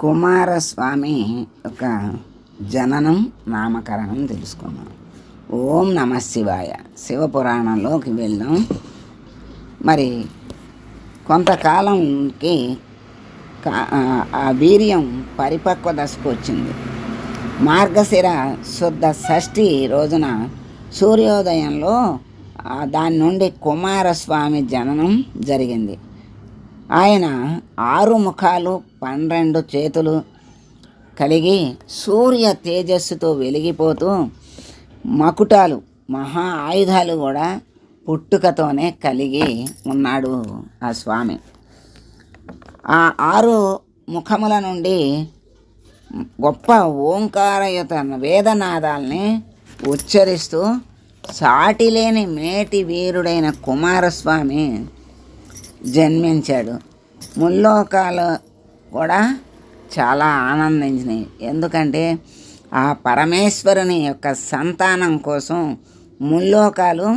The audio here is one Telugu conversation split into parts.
కుమారస్వామి యొక్క జననం నామకరణం తెలుసుకున్నాం. ఓం నమ శివాయ. శివపురాణంలోకి వెళ్దాం. మరి కొంతకాలంకి ఆ వీర్యం పరిపక్వ దశకు వచ్చింది. మార్గశిర శుద్ధ షష్ఠి రోజున సూర్యోదయంలో దాని నుండి కుమారస్వామి జననం జరిగింది. ఆయన 6 ముఖాలు 12 చేతులు కలిగి సూర్య తేజస్సుతో వెలిగిపోతూ మకుటాలు మహా ఆయుధాలు కూడా పుట్టుకతోనే కలిగి ఉన్నాడు ఆ స్వామి. ఆ 6 ముఖముల నుండి గొప్ప ఓంకారయుత వేదనాదాల్ని ఉచ్చరిస్తూ సాటిలేని మేటి వీరుడైన కుమారస్వామి జన్మించాడు. ముల్లోకాలు కూడా చాలా ఆనందించినాయి. ఎందుకంటే ఆ పరమేశ్వరుని యొక్క సంతానం కోసం ముల్లోకాలు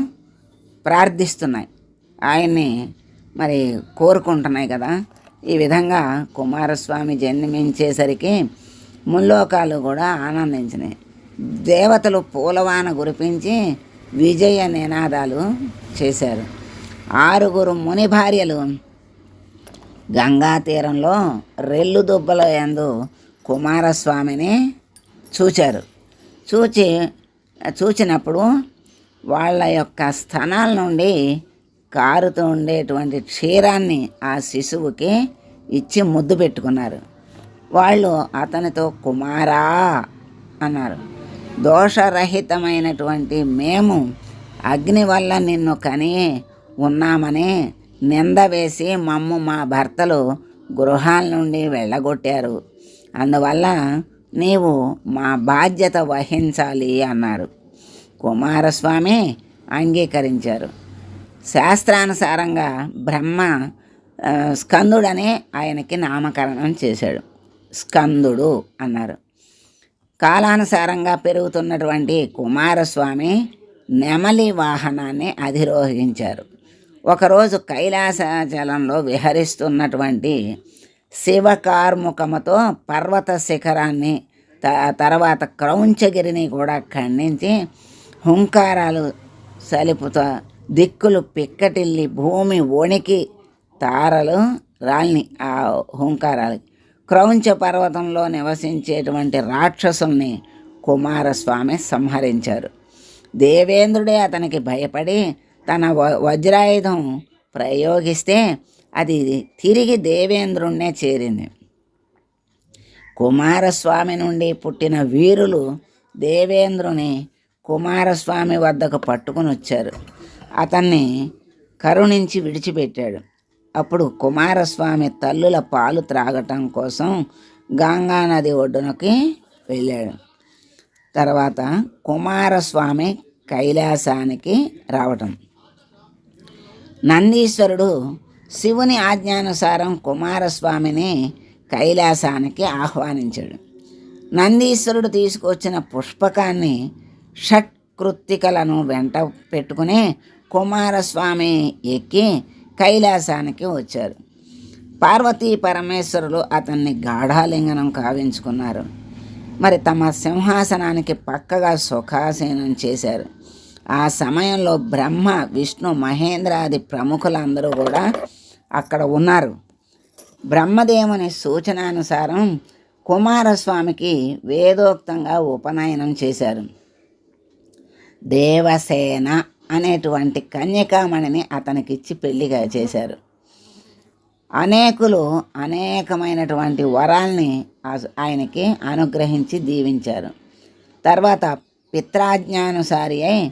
ప్రార్థిస్తున్నాయి, ఆయన్ని మరి కోరుకుంటున్నాయి కదా. ఈ విధంగా కుమారస్వామి జన్మించేసరికి ముల్లోకాలు కూడా ఆనందించినాయి. దేవతలు పూలవాన కురిపించి విజయ నినాదాలు చేశారు. 6 ముని భార్యలు గంగా తీరంలో రెల్లు దుబ్బల యందు కుమారస్వామిని చూచినప్పుడు వాళ్ళ యొక్క స్థనాల నుండి కారుతూ ఉండేటువంటి క్షీరాన్ని ఆ శిశువుకి ఇచ్చి ముద్దు పెట్టుకున్నారు. వాళ్ళు అతనితో కుమారా అన్నారు. దోషరహితమైనటువంటి మేము అగ్ని వల్ల నిన్ను కని ఉన్నామని నింద వేసి మమ్ము మా భర్తలు గృహాల నుండి వెళ్ళగొట్టారు. అందువల్ల నీవు మా బాధ్యత వహించాలి అన్నారు. కుమారస్వామి అంగీకరించారు. శాస్త్రానుసారంగా బ్రహ్మ స్కందుడని ఆయనకి నామకరణం చేశాడు. స్కందుడు అన్నారు. కాలానుసారంగా పెరుగుతున్నటువంటి కుమారస్వామి నెమలి వాహనాన్ని అధిరోహించారు. ఒకరోజు కైలాసజలంలో విహరిస్తున్నటువంటి శివకార్ముకముతో పర్వత శిఖరాన్ని తర్వాత క్రౌంచగిరిని కూడా ఖండించి హుంకారాలు సలిపుతో దిక్కులు పిక్కటిల్లి భూమి వణికి తారలు రాల్ని ఆ హుంకారాలు. క్రౌంచ పర్వతంలో నివసించేటువంటి రాక్షసుల్ని కుమారస్వామి సంహరించారు. దేవేంద్రుడే అతనికి భయపడి తన వజ్రాయుధం ప్రయోగిస్తే అది తిరిగి దేవేంద్రుణ్ణే చేరింది. కుమారస్వామి నుండి పుట్టిన వీరులు దేవేంద్రుని కుమారస్వామి వద్దకు పట్టుకుని వచ్చారు. అతన్ని కరుణించి విడిచిపెట్టాడు. అప్పుడు కుమారస్వామి తల్లుల పాలు త్రాగటం కోసం గంగా నది ఒడ్డునకి వెళ్ళాడు. తర్వాత కుమారస్వామి కైలాసానికి రావటం. నందీశ్వరుడు శివుని ఆజ్ఞానుసారం కుమారస్వామిని కైలాసానికి ఆహ్వానించాడు. నందీశ్వరుడు తీసుకొచ్చిన పుష్పకాన్ని షట్కృత్తికలను వెంట పెట్టుకుని కుమారస్వామి ఎక్కి కైలాసానికి వచ్చారు. పార్వతీ పరమేశ్వరులు అతన్ని గాఢాలింగనం కావించుకున్నారు. మరి తమ సింహాసనానికి పక్కగా సుఖాసీనం చేశారు. ఆ సమయంలో బ్రహ్మ విష్ణు మహేంద్రాది ప్రముఖులందరూ కూడా అక్కడ ఉన్నారు. బ్రహ్మదేవుని సూచనానుసారం కుమారస్వామికి వేదోక్తంగా ఉపనయనం చేశారు. దేవసేన అనేటువంటి కన్యకామణిని అతనికిచ్చి పెళ్లిగా చేశారు. అనేకులు అనేకమైనటువంటి వరాల్ని ఆయనకి అనుగ్రహించి దీవించారు. తర్వాత పిత్రాజ్ఞానుసారి అయి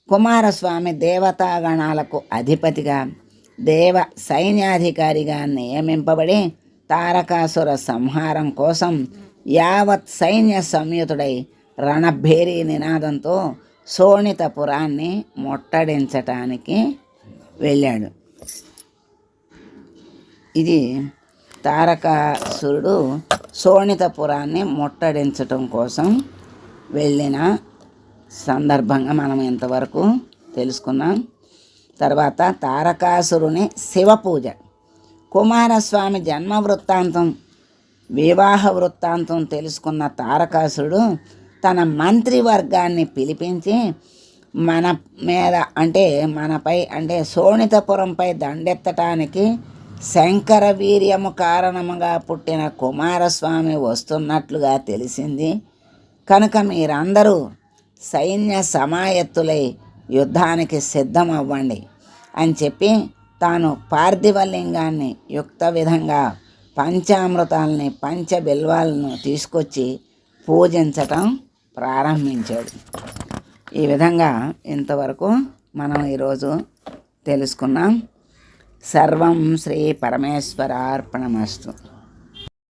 కుమారస్వామి దేవతాగణాలకు అధిపతిగా దేవ సైన్యాధికారిగా నియమింపబడి తారకాసుర సంహారం కోసం యావత్ సైన్య సంయుతుడై రణభేరీ నినాదంతో శోణితపురాన్ని ముట్టడించటానికి వెళ్ళాడు. ఇది తారకాసురుడు శోణితపురాన్ని ముట్టడించటం కోసం వెళ్ళిన సందర్భంగా మనం ఇంతవరకు తెలుసుకున్నాం. తర్వాత తారకాసురుని శివపూజ. కుమారస్వామి జన్మ వృత్తాంతం వివాహ వృత్తాంతం తెలుసుకున్న తారకాసుడు తన మంత్రివర్గాన్ని పిలిపించి మన మీద అంటే మనపై అంటే శోణితపురంపై దండెత్తటానికి శంకర వీర్యము కారణముగా పుట్టిన కుమారస్వామి వస్తున్నట్లుగా తెలిసింది కనుక మీరందరూ సైన్య సమాయత్తులై యుద్ధానికి సిద్ధమవ్వండి అని చెప్పి తాను పార్థివలింగాన్ని యుక్త విధంగా పంచామృతాలని పంచబిల్వాలను తీసుకొచ్చి పూజించటం ప్రారంభించాడు. ఈ విధంగా ఇంతవరకు మనం ఈరోజు తెలుసుకున్నాం. సర్వం శ్రీ పరమేశ్వరార్పణమస్తు.